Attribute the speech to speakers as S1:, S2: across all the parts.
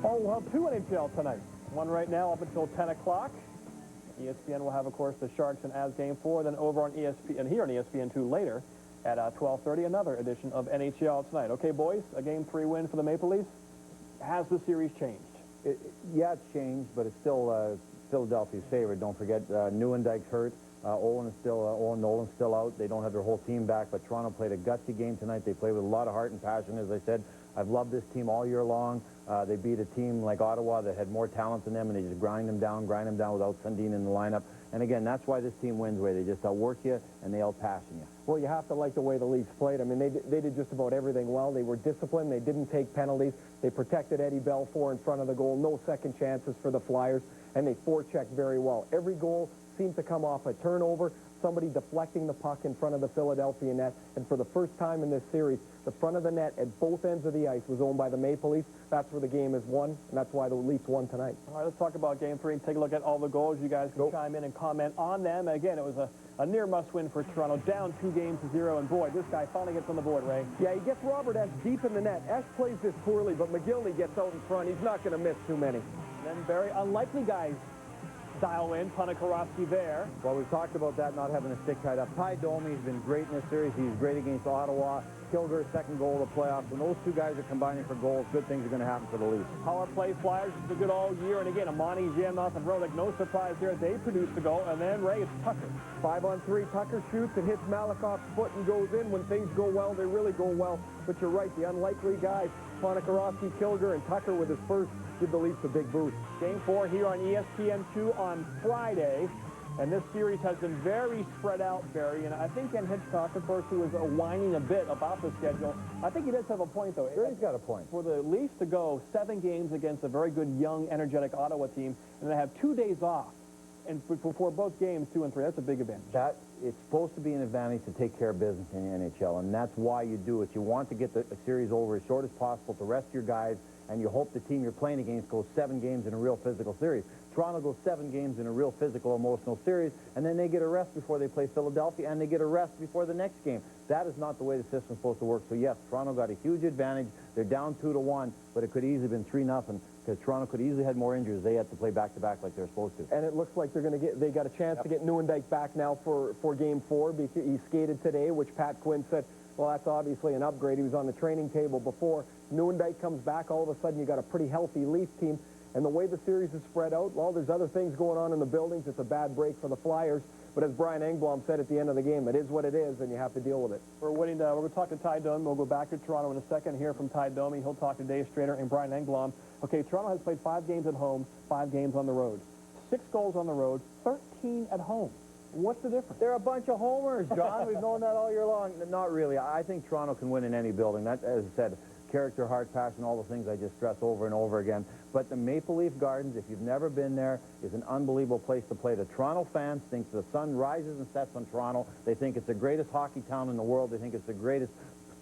S1: Oh, we'll have two NHL tonight. One right now up until 10 o'clock. ESPN will have, of course, the Sharks and Avs game 4. Then over on ESPN, and here on ESPN2 later at 12:30, another edition of NHL tonight. Okay, boys, a Game 3 win for the Maple Leafs. Has the series changed?
S2: Yeah, it's changed, but it's still Philadelphia's favorite. Don't forget, Nieuwendyke's hurt. Owen Nolan's still out. They don't have their whole team back, but Toronto played a gutsy game tonight. They played with a lot of heart and passion, as I said. I've loved this team all year long. They beat a team like Ottawa that had more talent than them, and they just grind them down without Sundin in the lineup. And again, that's why this team wins, Ray. They just outwork you, and they outpassion you.
S3: Well, you have to like the way the Leafs played. I mean, they did just about everything well. They were disciplined. They didn't take penalties. They protected Eddie Belfour in front of the goal. No second chances for the Flyers, and they forechecked very well. Every goal seemed to come off a turnover, somebody deflecting the puck in front of the Philadelphia net. And for the first time in this series, the front of the net at both ends of the ice was owned by the Maple Leafs. That's where the game is won, and that's why the Leafs won tonight.
S1: All right, let's talk about Game 3 and take a look at all the goals. You guys can chime in and comment on them. Again, it was a near must-win for Toronto, down 2-0, and boy, this guy finally gets on the board, Ray.
S3: Yeah, he gets Robert S. deep in the net. S plays this poorly, but McGillney gets out in front. He's not going to miss too many.
S1: And then very unlikely guys dial in. Ponikarovsky there.
S2: Well, we've talked about that, not having a stick tied up. Ty Domi has been great in this series. He's great against Ottawa. Kilger's second goal of the playoffs. When those two guys are combining for goals, good things are going to happen for the Leafs.
S1: Power play Flyers has been good all year. And again, Amani, Jamnoth, and Rodick, no surprise there. They produced the goal. And then, Ray, it's Tucker.
S3: 5-on-3, Tucker shoots and hits Malakoff's foot and goes in. When things go well, they really go well. But you're right, the unlikely guys, Ponikarovsky, Kilger, and Tucker with his first, give the Leafs a big boost.
S1: Game 4 here on ESPN2 on Friday. And this series has been very spread out, Barry. And I think Ken Hitchcock, of course, who was whining a bit about the schedule, I think he does have a point, though.
S2: Sure, he's got a point.
S1: For the Leafs to go 7 games against a very good, young, energetic Ottawa team, and they have 2 days off, and before both games, 2 and 3, that's a big advantage.
S2: It's supposed to be an advantage to take care of business in the NHL, and that's why you do it. You want to get the series over as short as possible to rest your guys, and you hope the team you're playing against goes 7 games in a real physical series. Toronto goes 7 games in a real physical, emotional series, and then they get a rest before they play Philadelphia, and they get a rest before the next game. That is not the way the system's supposed to work. So, yes, Toronto got a huge advantage. They're down 2-1, but it could easily have been 3-0, because Toronto could easily had more injuries. They had to play back-to-back like they're supposed to.
S3: And it looks like they got a chance to get Nieuwendyke back now for Game 4. Because he skated today, which Pat Quinn said, well, that's obviously an upgrade. He was on the training table before. Nieuwendyke comes back. All of a sudden, you got a pretty healthy Leaf team. And the way the series is spread out, well, there's other things going on in the buildings. It's a bad break for the Flyers. But as Brian Engblom said at the end of the game, it is what it is, and you have to deal with it.
S1: We're going to talk to Ty Domi. We'll go back to Toronto in a second, hear from Ty Domi. He'll talk to Dave Strader and Brian Engblom. Okay, Toronto has played 5 games at home, 5 games on the road. 6 goals on the road, 13 at home. What's the difference?
S2: They're a bunch of homers, John. We've known that all year long. Not really. I think Toronto can win in any building. That, as I said, character, heart, passion, all the things I just stress over and over again. But the Maple Leaf Gardens, if you've never been there, is an unbelievable place to play. The Toronto fans think the sun rises and sets on Toronto. They think it's the greatest hockey town in the world. They think it's the greatest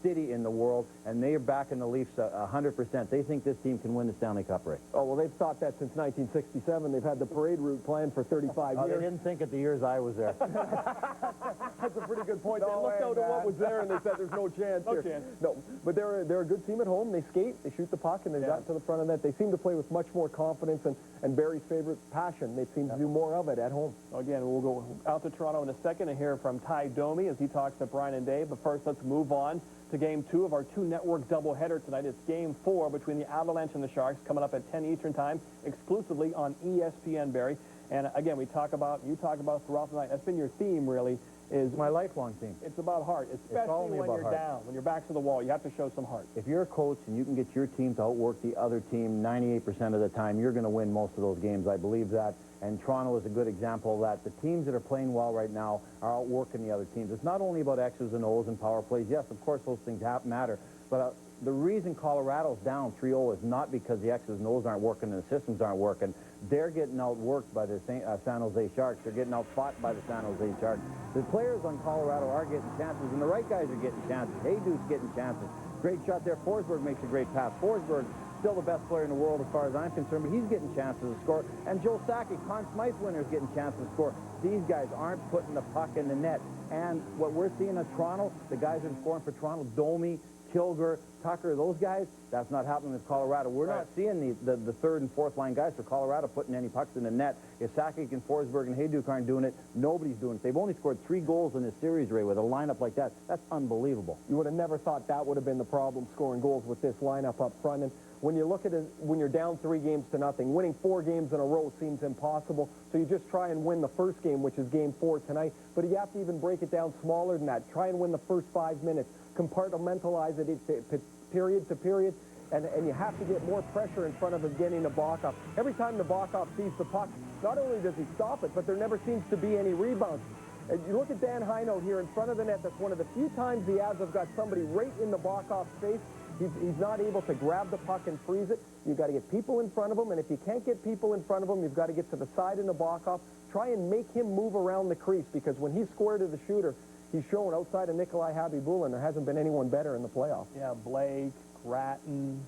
S2: city in the world, and they are backing the Leafs 100%. They think this team can win the Stanley Cup race.
S3: Oh, well, they've thought that since 1967. They've had the parade route planned for 35 years.
S2: They didn't think it the years I was there.
S3: That's a pretty good point.
S2: No
S3: they looked
S2: way,
S3: out at what was there, and they said there's no chance here. No, but they're a good team at home. They skate, they shoot the puck, and they got to the front of that. They seem to play with much more confidence and Barry's favorite, passion. They seem to do more of it at home.
S1: Again, we'll go out to Toronto in a second and hear from Ty Domi as he talks to Brian and Dave. But first, let's move on to Game 2 of our 2-network doubleheader tonight. It's Game 4 between the Avalanche and the Sharks, coming up at 10 Eastern Time, exclusively on ESPN, Barry. And again, you talk about throughout the night. That's been your theme, really. Is
S2: my lifelong theme.
S1: It's about heart, especially when you're down, when your back's to the wall. You have to show some heart.
S2: If you're a coach and you can get your team to outwork the other team 98% of the time, you're going to win most of those games. I believe that. And Toronto is a good example of that. The teams that are playing well right now are outworking the other teams. It's not only about X's and O's and power plays. Yes, of course, those things matter. But the reason Colorado's down 3-0 is not because the X's and O's aren't working and the systems aren't working. They're getting outworked by the San Jose Sharks. They're getting outfought by the San Jose Sharks. The players on Colorado are getting chances, and the right guys are getting chances. Heyduk's getting chances. Great shot there. Forsberg makes a great pass. Forsberg, still the best player in the world as far as I'm concerned, but he's getting chances to score. And Joe Sakic, Conn Smythe winner, is getting chances to score. These guys aren't putting the puck in the net. And what we're seeing in Toronto, the guys that are scoring for Toronto, Domi, Kilger, Tucker, those guys, that's not happening with Colorado. We're not seeing the third and fourth line guys for Colorado putting any pucks in the net. If Sakic and Forsberg and Hayduk aren't doing it, nobody's doing it. They've only scored 3 goals in this series, Ray, with a lineup like that. That's unbelievable.
S3: You would have never thought that would have been the problem, scoring goals with this lineup up front. And when you look at it, when you're down 3-0, winning 4 games in a row seems impossible. So you just try and win the first game, which is game 4 tonight. But you have to even break it down smaller than that. Try and win the first 5 minutes. Compartmentalize it period to period. And you have to get more pressure in front of him getting Nabokov. Every time Nabokov sees the puck, not only does he stop it, but there never seems to be any rebounds. And you look at Dan Heino here in front of the net. That's one of the few times the Avs have got somebody right in Nabokov's face. He's not able to grab the puck and freeze it. You've got to get people in front of him, and if you can't get people in front of him, you've got to get to the side of Nabokov. Try and make him move around the crease, because when he's square to the shooter, he's shown outside of Nikolai Habibulin, there hasn't been anyone better in the playoffs.
S1: Yeah, Blake, Gratton,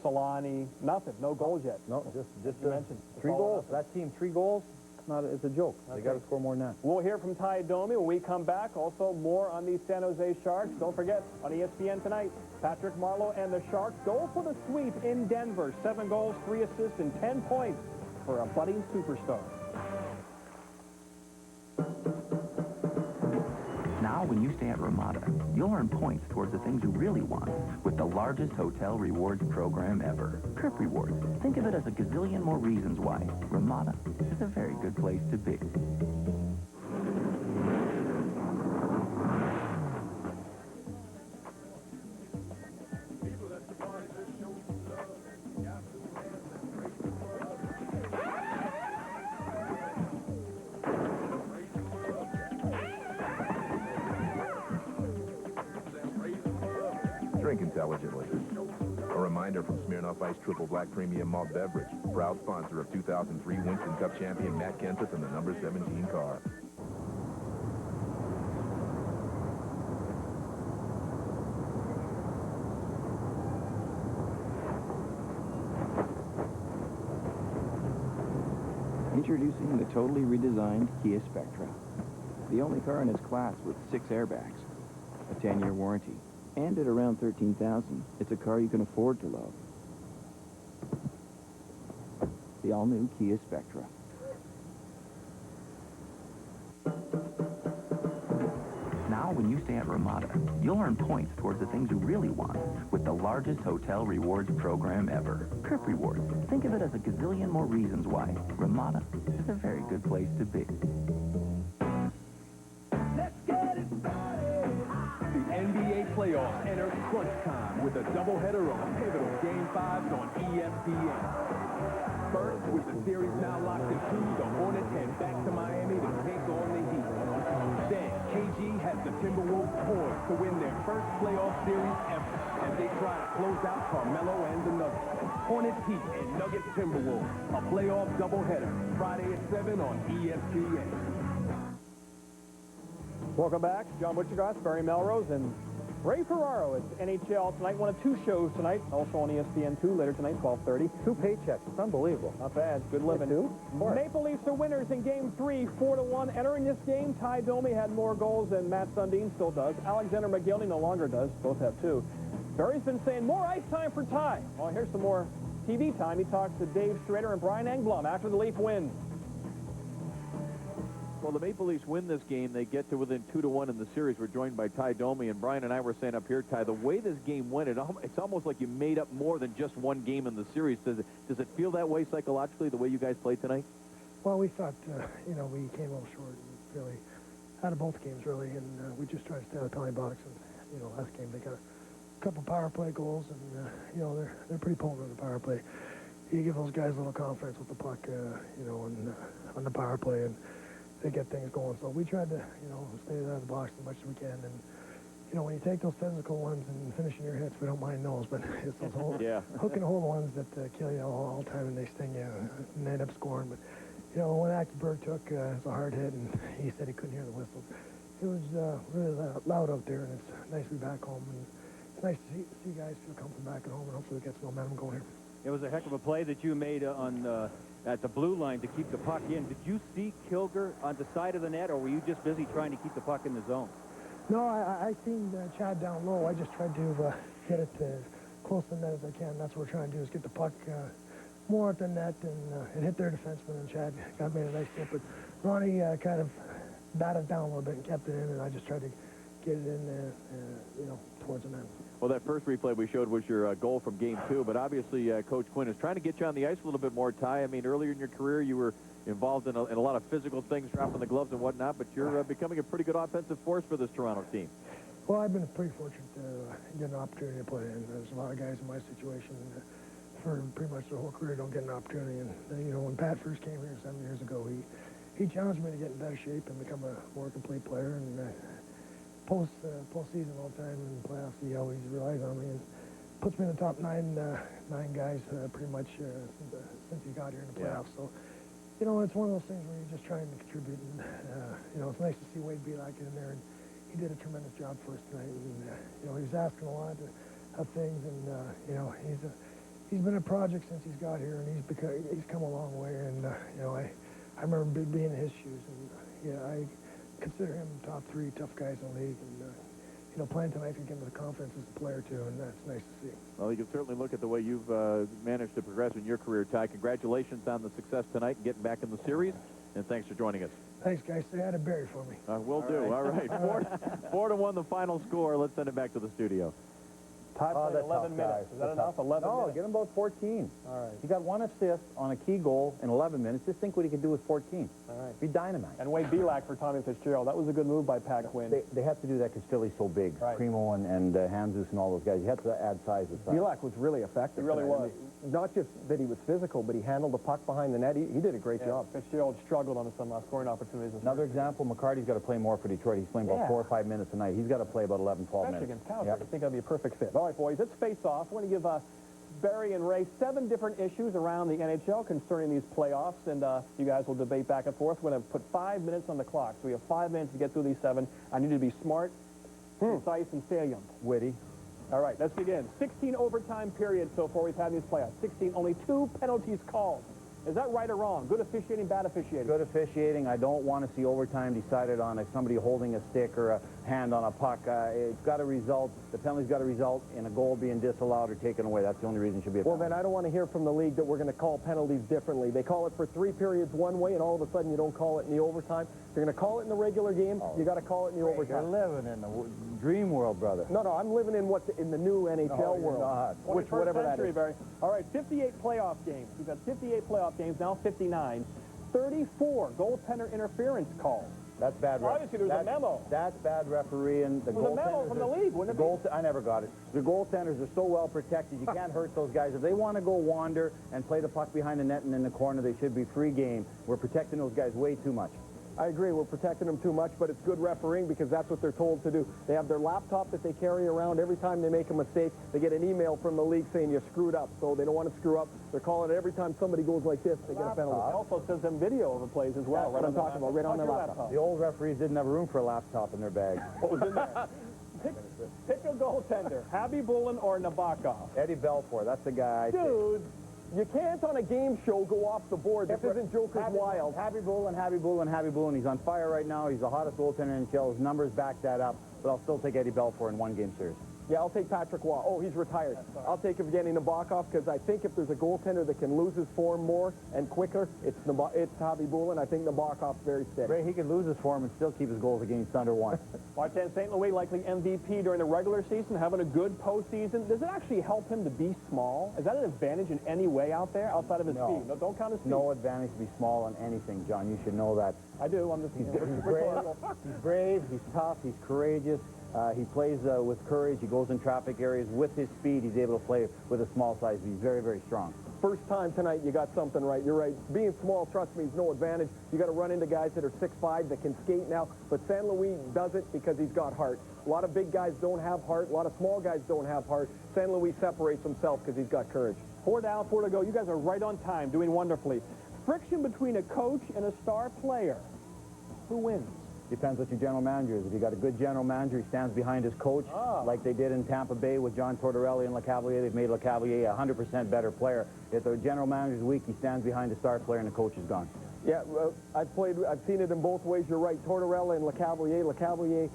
S1: Solani, nothing, no goals yet.
S2: No, just
S1: you mentioned
S2: 3 goals. That team, 3 goals. It's a joke. They got to score more than that.
S1: We'll hear from Ty Domi when we come back. Also, more on the San Jose Sharks. Don't forget, on ESPN tonight, Patrick Marleau and the Sharks go for the sweep in Denver. 7 goals, 3 assists, and 10 points for a budding superstar.
S4: Now, when you stay at Ramada, you'll earn points towards the things you really want with the largest hotel rewards program ever. Trip Rewards. Think of it as a gazillion more reasons why Ramada is a very good place to be.
S5: Drink intelligently. A reminder from Smirnoff Ice Triple Black Premium Malt Beverage, proud sponsor of 2003 Winston Cup champion Matt Kenseth and the number 17 car.
S6: Introducing the totally redesigned Kia Spectra. The only car in its class with 6 airbags, a 10-year warranty, and at around $13,000, it's a car you can afford to love. The all-new Kia Spectra.
S4: Now, when you stay at Ramada, you'll earn points towards the things you really want with the largest hotel rewards program ever. Trip Rewards. Think of it as a gazillion more reasons why Ramada is a very good place to be.
S7: Let's get it started. The NBA playoffs enter crunch time with a doubleheader of pivotal Game 5s on ESPN. First, with the series now locked in 2, the Hornets head back to Miami to take on the Heat. Then, KG has the Timberwolves poised to win their first playoff series ever as they try to close out Carmelo and the Nuggets. Hornets Heat and Nuggets Timberwolves, a playoff doubleheader, Friday at 7 on ESPN.
S1: Welcome back. John Butchergrass, Barry Melrose, and Ray Ferraro. It's NHL tonight. One of 2 shows tonight. Also on ESPN2 later tonight, 12:30.
S2: 2 paychecks. It's unbelievable.
S1: Not bad. Good living. Maple Leafs are winners in Game 3, 4-1. Entering this game, Ty Domi had more goals than Matt Sundin still does. Alexander McGillney no longer does. Both have 2. Barry's been saying more ice time for Ty. Well, here's some more TV time. He talks to Dave Schrader and Brian Engblom after the Leaf win.
S8: Well, the Maple Leafs win this game. They get to within 2-1 in the series. We're joined by Ty Domi, and Brian and I were saying up here, Ty, the way this game went, it's almost like you made up more than just one game in the series. Does it feel that way psychologically, the way you guys played tonight?
S9: Well, we thought, we came a little short, really, out of both games, really, and we just tried to stay out of the penalty box. And, last game they got a couple power play goals, and, they're pretty potent on the power play. You give those guys a little confidence with the puck, on the power play, and they get things going. So we tried to, stay out of the box as much as we can. And, when you take those physical ones and finish in your hits, we don't mind those. But it's those hook and hold ones that kill you all the time, and they sting you and end up scoring. But, when Ackenberg took, it was a hard hit, and he said he couldn't hear the whistle. It was really loud out there, and it's nice to be back home. And it's nice to see guys feel comfortable back at home, and hopefully we get some momentum going here.
S10: It was a heck of a play that you made at the blue line to keep the puck in. Did you see Kilger on the side of the net, or were you just busy trying to keep the puck in the zone?
S9: No, I seen Chad down low. I just tried to get it close to the net as I can. That's what we're trying to do, is get the puck more at the net and hit their defenseman, and Chad made a nice tip. But Ronnie kind of batted down a little bit and kept it in, and I just tried to get it in, towards the net.
S8: Well, that first replay we showed was your goal from Game 2, but obviously Coach Quinn is trying to get you on the ice a little bit more, Ty. I mean, earlier in your career, you were involved in a lot of physical things, dropping the gloves and whatnot, but you're becoming a pretty good offensive force for this Toronto team.
S9: Well, I've been pretty fortunate to get an opportunity to play in. There's a lot of guys in my situation for pretty much their whole career don't get an opportunity. And, when Pat first came here 7 years ago, he challenged me to get in better shape and become a more complete player. And postseason all the time in the playoffs, he always relies on me and puts me in the top nine guys pretty much since he got here in the playoffs. So, it's one of those things where you're just trying to contribute. And, it's nice to see Wade Belak in there. And he did a tremendous job for us tonight. And, he was asking a lot of things. And, he's been a project since he's got here. And he's come a long way. And, I remember being in his shoes. And, I consider him top 3 tough guys in the league. And, playing tonight can give him the confidence as a player, too, and that's nice to see.
S8: Well, you can certainly look at the way you've managed to progress in your career, Ty. Congratulations on the success tonight and getting back in the series, and thanks for joining us.
S9: Thanks, guys. Say hi to Barry for me.
S8: Will do. All right. 4-1 the final score. Let's send it back to the studio.
S1: Ty played 11 minutes. Is that enough? 11
S2: No,
S1: minutes?
S2: get him about 14.
S1: All right.
S2: He got 1 assist on a key goal in 11 minutes. Just think what he could do with 14.
S1: All right.
S2: Be dynamite.
S1: And Wade Belak for Tommy Fitzgerald. That was a good move by Pat Quinn.
S2: They have to do that because Philly's so big.
S1: Right.
S2: Primo and Handzus and all those guys. You have to add size to size.
S3: Belak was really effective.
S1: He really
S3: tonight.
S1: was.
S3: I mean, not just that he was physical, but he handled the puck behind the net. He did a great job.
S1: Fitzgerald struggled on some scoring opportunities.
S2: Another example, McCarty's got to play more for Detroit. He's playing about 4 or 5 minutes a night. He's got to play about 11, 12
S1: Especially
S2: minutes.
S1: against Calgary.
S2: Yep.
S1: I think that'd be a perfect fit. All right, boys, let's face off. I want to give Barry and Ray 7 different issues around the NHL concerning these playoffs, and you guys will debate back and forth. We're going to put 5 minutes on the clock, so we have 5 minutes to get through these 7. I need you to be smart, concise, and salient.
S2: Witty.
S1: All right, let's begin. 16 overtime periods so far we've had in these playoffs. 16, only 2 penalties called. Is that right or wrong? Good officiating, bad officiating?
S2: Good officiating. I don't want to see overtime decided on somebody holding a stick or a hand on a puck. It's got to result. The penalty's got to result in a goal being disallowed or taken away. That's the only reason it should be a penalty.
S3: Well, then I don't want to hear from the league that we're going to call penalties differently. They call it for 3 periods one way, and all of a sudden you don't call it in the overtime. If you're going to call it in the regular game, you got to call it in the overtime.
S2: You're living in the dream world, brother.
S3: No, I'm living in in the new NHL world, which whatever that is.
S1: Barry. All right, 58 playoff games. We've got 58 playoff games, now 59. 34 goaltender interference calls.
S2: That's bad.
S1: Obviously, there's a memo.
S2: That's bad refereeing. The
S1: There's a memo from the league, wouldn't it be?
S2: I never got it. The goaltenders are so well protected, you can't hurt those guys. If they want to go wander and play the puck behind the net and in the corner, they should be free game. We're protecting those guys way too much.
S3: I agree. We're protecting them too much, but it's good refereeing because that's what they're told to do. They have their laptop that they carry around. Every time they make a mistake, they get an email from the league saying you screwed up. So they don't want to screw up. They're calling it every time somebody goes like this, they get a penalty.
S1: It also says them video of the plays as well.
S3: That's what I'm talking about, right on their laptop.
S2: The old referees didn't have room for a laptop in their bag.
S1: What was in there? Pick a goaltender, Khabibulin or Nabokov.
S2: Eddie Belfour, that's the guy.
S3: Dude, you can't on a game show go off the board. This isn't Joker's Wild.
S2: Khabibulin. He's on fire right now. He's the hottest goaltender in NHL. His numbers back that up. But I'll still take Eddie Belfour in 1 game series.
S3: Yeah, I'll take Patrick Waugh. Oh, he's retired. I'll take Evgeny Nabokov because I think if there's a goaltender that can lose his form more and quicker, it's Khabibulin. I think Nabokov's very steady.
S2: Ray, he could lose his form and still keep his goals against under 1.
S1: Martin St. Louis likely MVP during the regular season, having a good postseason. Does it actually help him to be small? Is that an advantage in any way out there outside of his speed? No, don't count his speed.
S2: No advantage to be small on anything, John. You should know that.
S1: I do. I'm just
S2: he's brave, he's tough, he's courageous. He plays with courage. He goes in traffic areas. With his speed, he's able to play with a small size. He's very, very strong.
S3: First time tonight, you got something right. You're right. Being small, trust me, is no advantage. You got to run into guys that are 6'5", that can skate now. But St. Louis does it because he's got heart. A lot of big guys don't have heart. A lot of small guys don't have heart. St. Louis separates himself because he's got courage.
S1: 4 down, 4 to go. You guys are right on time, doing wonderfully. Friction between a coach and a star player. Who wins?
S2: Depends what your general manager is. If you got a good general manager, he stands behind his coach, like they did in Tampa Bay with John Tortorelli and LeCavalier. They've made LeCavalier a 100% better player. If the general manager's weak, he stands behind the star player and the coach is gone.
S3: Yeah, I've seen it in both ways. You're right. Tortorella and LeCavalier. LeCavalier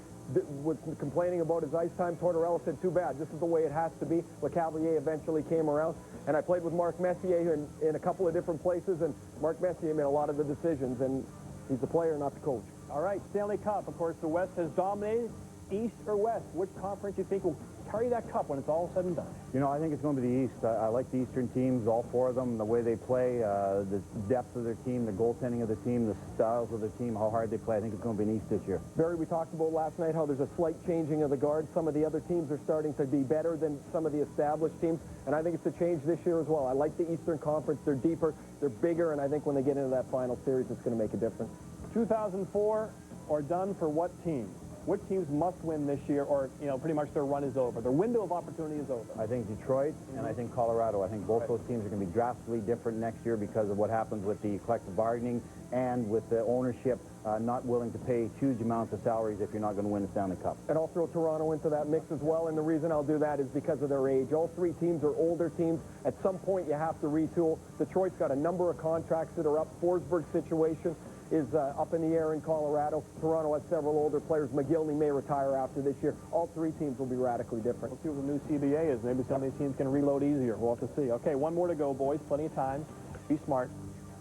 S3: was complaining about his ice time. Tortorella said, too bad. This is the way it has to be. LeCavalier eventually came around. And I played with Mark Messier in a couple of different places, and Mark Messier made a lot of the decisions, and he's the player, not the coach.
S1: All right, Stanley Cup. Of course, the West has dominated. East or West? Which conference do you think will carry that cup when it's all said and done?
S2: You know, I think it's going to be the East. I like the Eastern teams, all four of them, the way they play, the depth of their team, the goaltending of the team, the styles of the team, how hard they play. I think it's going to be an East this year.
S3: Barry, we talked about last night how there's a slight changing of the guard. Some of the other teams are starting to be better than some of the established teams, and I think it's a change this year as well. I like the Eastern Conference. They're deeper, they're bigger, and I think when they get into that final series, it's going to make a difference.
S1: 2004 or done for what team? Which teams must win this year, or, you know, pretty much their run is over? Their window of opportunity is over.
S2: I think Detroit and I think Colorado. I think both those teams are going to be drastically different next year because of what happens with the collective bargaining and with the ownership not willing to pay huge amounts of salaries if you're not going to win the Stanley Cup.
S3: And I'll throw Toronto into that mix as well, and the reason I'll do that is because of their age. All three teams are older teams. At some point, you have to retool. Detroit's got a number of contracts that are up. Forsberg's situation is up in the air in Colorado. Toronto has several older players. McGillney may retire after this year. All three teams will be radically different.
S1: We'll see what the new CBA is. Maybe some of these teams can reload easier. We'll have to see. Okay, one more to go, boys. Plenty of time. Be smart.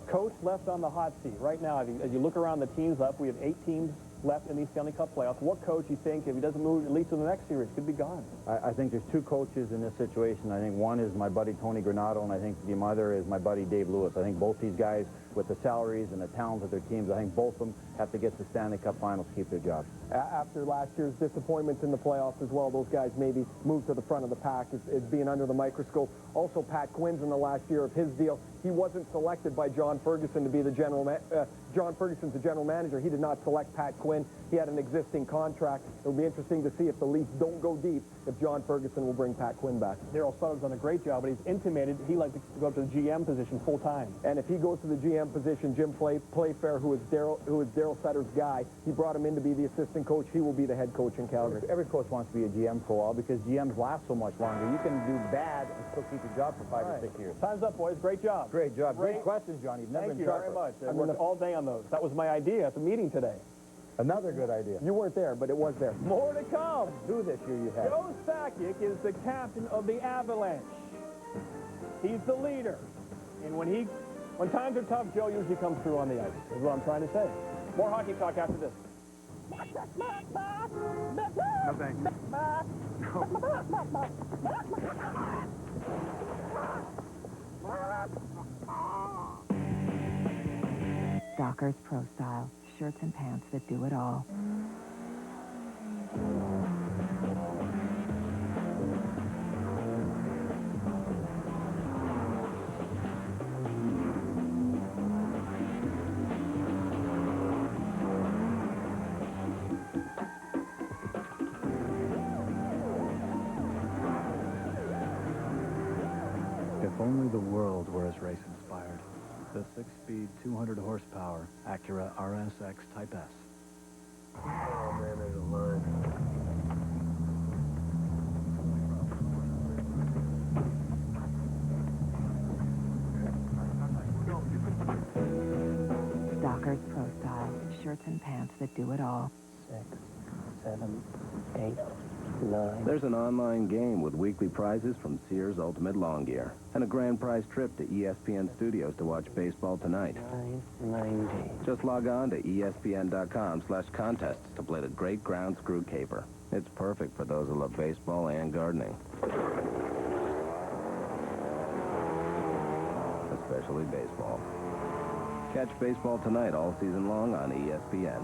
S1: Coach left on the hot seat. Right now, as you look around the teams left, we have 8 teams left in these Stanley Cup playoffs. What coach you think, if he doesn't move at least to the next series, could be gone?
S2: I think there's 2 coaches in this situation. I think one is my buddy Tony Granato, and I think the other is my buddy Dave Lewis. I think both these guys, with the salaries and the talent of their teams, I think both of them have to get to Stanley Cup finals to keep their jobs.
S3: After last year's disappointments in the playoffs as well, those guys maybe moved to the front of the pack as being under the microscope. Also, Pat Quinn's in the last year of his deal. He wasn't selected by John Ferguson to be the John Ferguson's the general manager. He did not select Pat Quinn. He had an existing contract. It'll be interesting to see if the Leafs don't go deep, if John Ferguson will bring Pat Quinn back.
S1: Daryl Sutter's done a great job, but he's intimated he'd like to go up to the GM position full time.
S3: And if he goes to the GM position, Jim Playfair, who is Daryl Sutter's guy, he brought him in to be the assistant coach. He will be the head coach in Calgary.
S2: Every coach wants to be a GM for a while because GMs last so much longer. You can do bad and still keep your job for 5 or 6 years.
S1: Time's up, boys. Great job.
S2: Great job. Great questions, John. You've never
S1: Thank
S2: been
S1: you very much. I worked all day on those. That was my idea at the meeting today.
S2: Another good idea.
S3: You weren't there, but it was there.
S1: More to come.
S2: Who this year you had?
S1: Joe Sakic is the captain of the Avalanche. He's the leader. And when times are tough, Joe usually comes through on the ice, is what I'm trying to say. More hockey talk after this.
S11: No thanks.
S12: Dockers Pro Style. Shirts and pants that do it all.
S13: If only the world were as race-inspired. The 6-speed, 200 horsepower Acura RSX Type S.
S11: Oh, man, there's a line.
S12: Dockers Pro Style. Shirts and pants that do it all.
S14: 6, 7, 8, 9.
S15: There's an online game with weekly prizes from Sears Ultimate Lawn Gear and a grand prize trip to ESPN Studios to watch baseball tonight.
S14: 990.
S15: Just log on to ESPN.com/contests to play the great ground screw caper. It's perfect for those who love baseball and gardening. Especially baseball. Catch baseball tonight all season long on ESPN.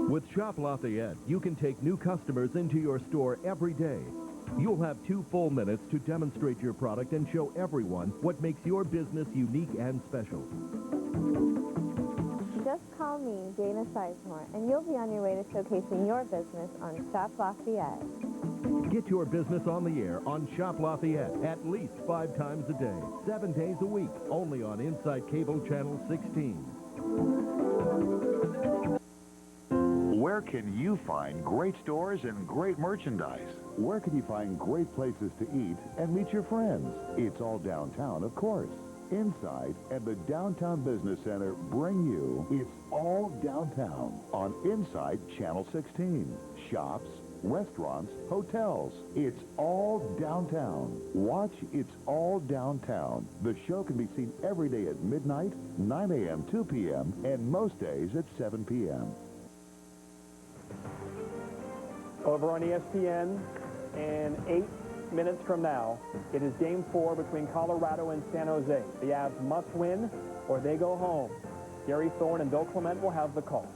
S7: With Shop Lafayette, you can take new customers into your store every day. You'll have 2 full minutes to demonstrate your product and show everyone what makes your business unique and special.
S16: Just call me, Dana Sizemore, and you'll be on your way to showcasing your business on Shop Lafayette.
S7: Get your business on the air on Shop Lafayette at least 5 times a day, 7 days a week, only on Inside Cable Channel 16.
S17: Where can you find great stores and great merchandise? Where can you find great places to eat and meet your friends? It's all downtown, of course. Inside and the Downtown Business Center bring you It's All Downtown on Inside Channel 16. Shops, restaurants, hotels. It's all downtown. Watch It's All Downtown. The show can be seen every day at midnight, 9 a.m., 2 p.m., and most days at 7 p.m.
S1: Over on ESPN, in 8 minutes from now, it is Game 4 between Colorado and San Jose. The Avs must win or they go home. Gary Thorne and Bill Clement will have the call.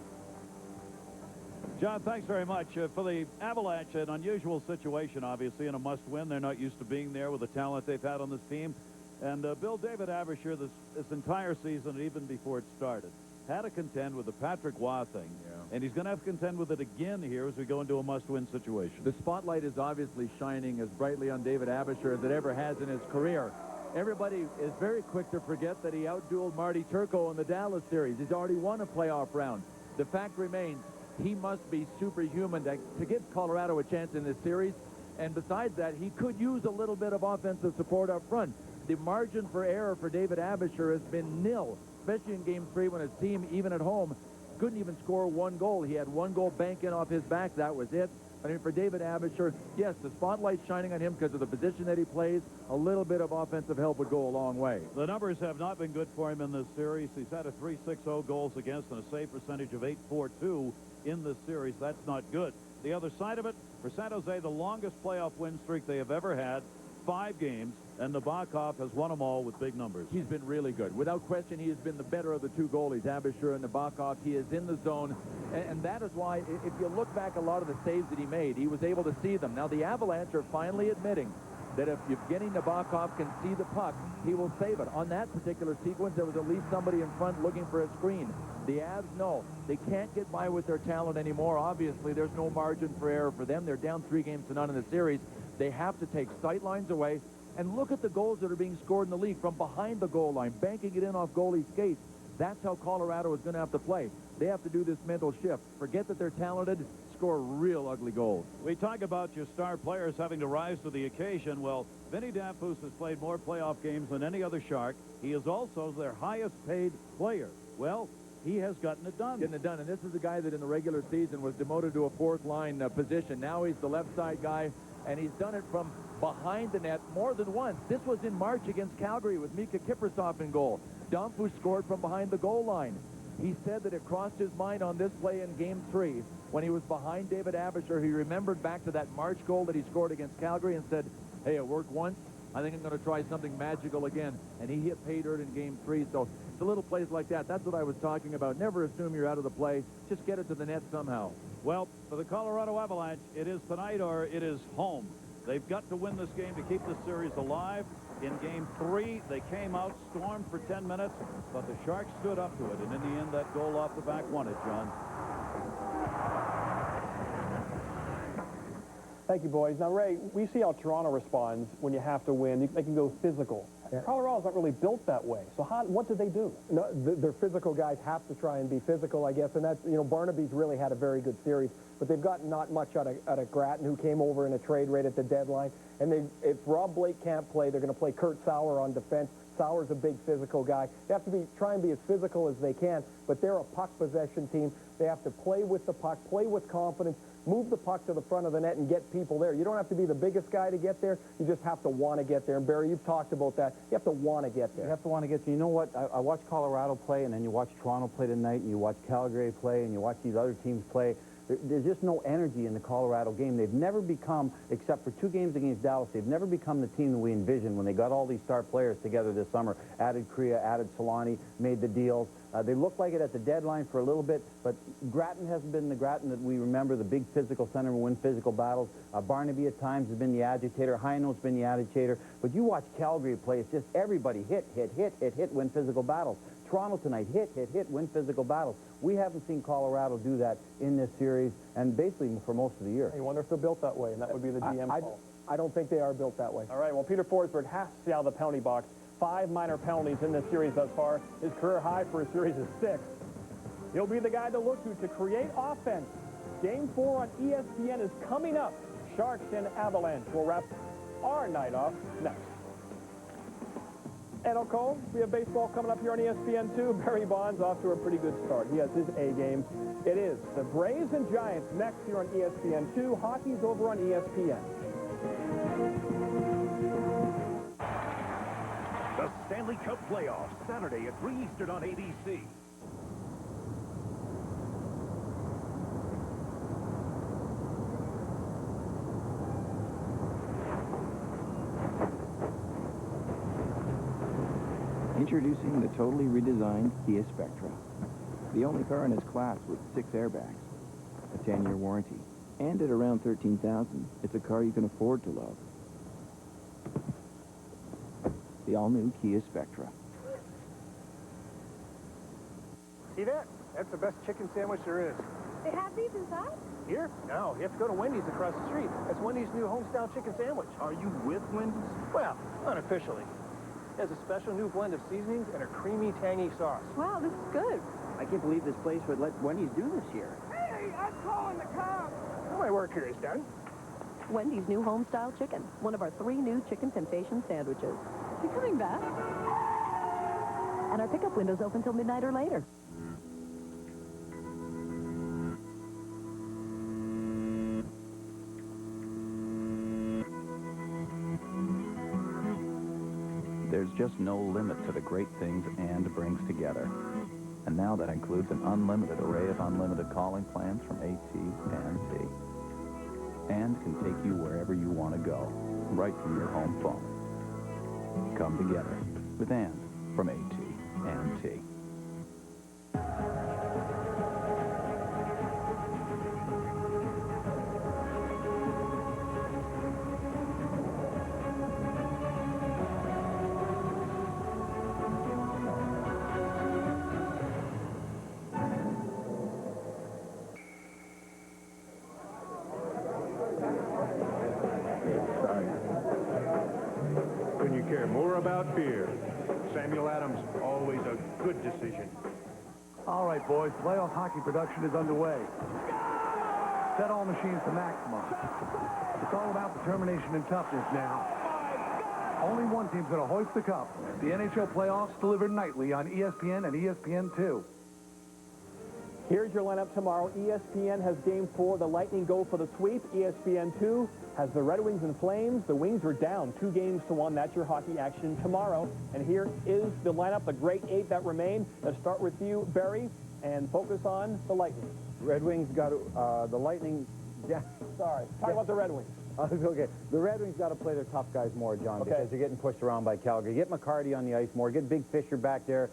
S18: John, thanks very much. For the Avalanche, an unusual situation, obviously, and a must-win. They're not used to being there with the talent they've had on this team. And Bill David Abisher, this entire season, even before it started, had to contend with the Patrick Waugh thing. And he's going to have to contend with it again here as we go into a must-win situation.
S8: The spotlight is obviously shining as brightly on David Abisher as it ever has in his career. Everybody is very quick to forget that he outdueled Marty Turco in the Dallas series. He's already won a playoff round. The fact remains, he must be superhuman to give Colorado a chance in this series. And besides that, he could use a little bit of offensive support up front. The margin for error for David Abisher has been nil, especially in Game 3 when his team, even at home, couldn't even score one goal. He had one goal banking off his back. That was it. I mean, for David Abisher, yes, the spotlight's shining on him because of the position that he plays. A little bit of offensive help would go a long way.
S18: The numbers have not been good for him in this series. He's had a .360 goals against and a save percentage of .842 in this series. That's not good. The other side of it, for San Jose, the longest playoff win streak they have ever had, 5 games, and Nabokov has won them all with big numbers.
S8: He's been really good. Without question, he has been the better of the two goalies, Abisher and Nabokov. He is in the zone, and that is why, if you look back a lot of the saves that he made, he was able to see them. Now, the Avalanche are finally admitting that if Evgeny Nabokov can see the puck, he will save it. On that particular sequence, there was at least somebody in front looking for a screen. The Avs know they can't get by with their talent anymore. Obviously, there's no margin for error for them. They're down 3-0 in the series. They have to take sight lines away. And look at the goals that are being scored in the league from behind the goal line, banking it in off goalie skates. That's how Colorado is going to have to play. They have to do this mental shift. Forget that they're talented, score real ugly goals.
S18: We talk about your star players having to rise to the occasion. Well, Vinny Damphousse has played more playoff games than any other Shark. He is also their highest paid player. Well, he has gotten it done.
S8: Getting it done. And this is a guy that in the regular season was demoted to a fourth-line position. Now he's the left side guy, and he's done it from behind the net more than once. This was in March against Calgary with Mika Kiprasov in goal. Damphousse scored from behind the goal line. He said that it crossed his mind on this play in Game 3 when he was behind David Abisher. He remembered back to that March goal that he scored against Calgary and said, hey, it worked once. I think I'm going to try something magical again. And he hit pay dirt in Game 3. So it's a little plays like that. That's what I was talking about. Never assume you're out of the play. Just get it to the net somehow.
S18: Well, for the Colorado Avalanche, it is tonight or it is home. They've got to win this game to keep this series alive. In Game 3, they came out, stormed for 10 minutes, but the Sharks stood up to it. And in the end, that goal off the back won it, John.
S1: Thank you, boys. Now, Ray, we see how Toronto responds when you have to win. They can go physical. Yeah. Colorado's not really built that way. So what do they do?
S3: No, their physical guys have to try and be physical, I guess. And that's, Barnaby's really had a very good series. But they've gotten not much out of Gratton, who came over in a trade right at the deadline. And if Rob Blake can't play, they're going to play Kurt Sauer on defense. Sauer's a big physical guy. They have to try and be as physical as they can, but they're a puck possession team. They have to play with the puck, play with confidence, move the puck to the front of the net and get people there. You don't have to be the biggest guy to get there. You just have to want to get there. And, Barry, you've talked about that. You have to want to get there.
S2: You have to want to get there. You know what? I watch Colorado play, and then you watch Toronto play tonight, and you watch Calgary play, and you watch these other teams play. There's just no energy in the Colorado game. They've never become, except for 2 games against Dallas, they've never become the team that we envisioned when they got all these star players together this summer. Added Krea, added Solani, made the deals. They looked like it at the deadline for a little bit, but Gratton hasn't been the Gratton that we remember, the big physical center who win physical battles. Barnaby at times has been the agitator. Heino's been the agitator. But you watch Calgary play, it's just everybody hit, win physical battles. Toronto tonight, hit, win physical battles. We haven't seen Colorado do that in this series and basically for most of the year.
S1: I wonder if they're built that way, and that would be the GM's fault.
S3: I don't think they are built that way.
S1: All right, well, Peter Forsberg has to stay out of the penalty box. 5 minor penalties in this series thus far. His career high for a series is 6. He'll be the guy to look to create offense. Game 4 on ESPN is coming up. Sharks and Avalanche will wrap our night off next. And Cole, we have baseball coming up here on ESPN2. Barry Bonds off to a pretty good start. He has his A game. It is the Braves and Giants next here on ESPN2. Hockey's over on ESPN.
S7: The Stanley Cup Playoffs, Saturday at 3 Eastern on ABC.
S6: Introducing the totally redesigned Kia Spectra. The only car in its class with 6 airbags, a 10-year warranty, and at around $13,000, it's a car you can afford to love. The all-new Kia Spectra.
S11: See that? That's the best chicken sandwich there is.
S16: They have these inside?
S11: Here? No, you have to go to Wendy's across the street. That's Wendy's new home-style chicken sandwich.
S10: Are you with Wendy's?
S11: Well, unofficially. It has a special new blend of seasonings and a creamy, tangy sauce.
S16: Wow, this is good.
S10: I can't believe this place would let Wendy's do this here.
S11: Hey, I'm calling the cops. Well, my work here is done.
S19: Wendy's new home-style chicken, one of our 3 new Chicken Temptation sandwiches.
S16: You coming back?
S19: And our pickup window's open till midnight or later.
S13: There's just no limit to the great things and brings together. And now that includes an unlimited array of unlimited calling plans from AT&T. And can take you wherever you want to go, right from your home phone. Come together with and from AT&T.
S7: Couldn't you care more about beer? Samuel Adams, always a good decision.
S20: All right, boys, playoff hockey production is underway. Set all machines to maximum. It's all about determination and toughness now. Only one team's going to hoist the cup. The NHL playoffs delivered nightly on ESPN and ESPN2.
S1: Here's your lineup tomorrow. ESPN has Game 4. The Lightning go for the sweep. ESPN2 has the Red Wings and Flames. The Wings are down 2-1. That's your hockey action tomorrow. And here is the lineup, the great 8 that remain. Let's start with you, Barry, and focus on the Lightning.
S2: Red Wings got to, the Lightning... Yeah.
S1: Sorry. Talk about the Red Wings.
S2: Okay. The Red Wings got to play their tough guys more, John, because they're getting pushed around by Calgary. Get McCarty on the ice more. Get Big Fisher back there.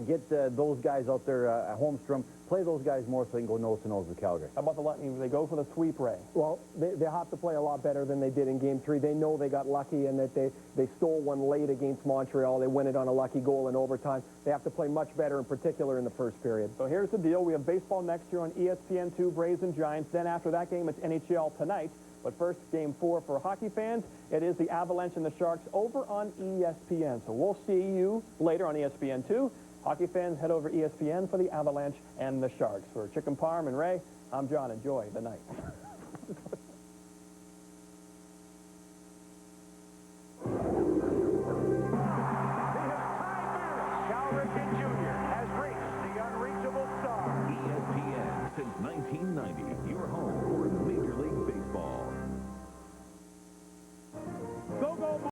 S2: Get those guys out there at Holmstrom. Play those guys more so they can go nose-to-nose with Calgary.
S1: How about the Lightning? They go for the sweep, Ray.
S3: Well, they have to play a lot better than they did in Game 3. They know they got lucky and that they stole one late against Montreal. They win it on a lucky goal in overtime. They have to play much better, in particular in the first period.
S1: So here's the deal. We have baseball next year on ESPN2, Braves and Giants. Then after that game, it's NHL tonight. But first, Game 4 for hockey fans. It is the Avalanche and the Sharks over on ESPN. So we'll see you later on ESPN2. Hockey fans, head over ESPN for the Avalanche and the Sharks. For Chicken Parm and Ray, I'm John. Enjoy the night.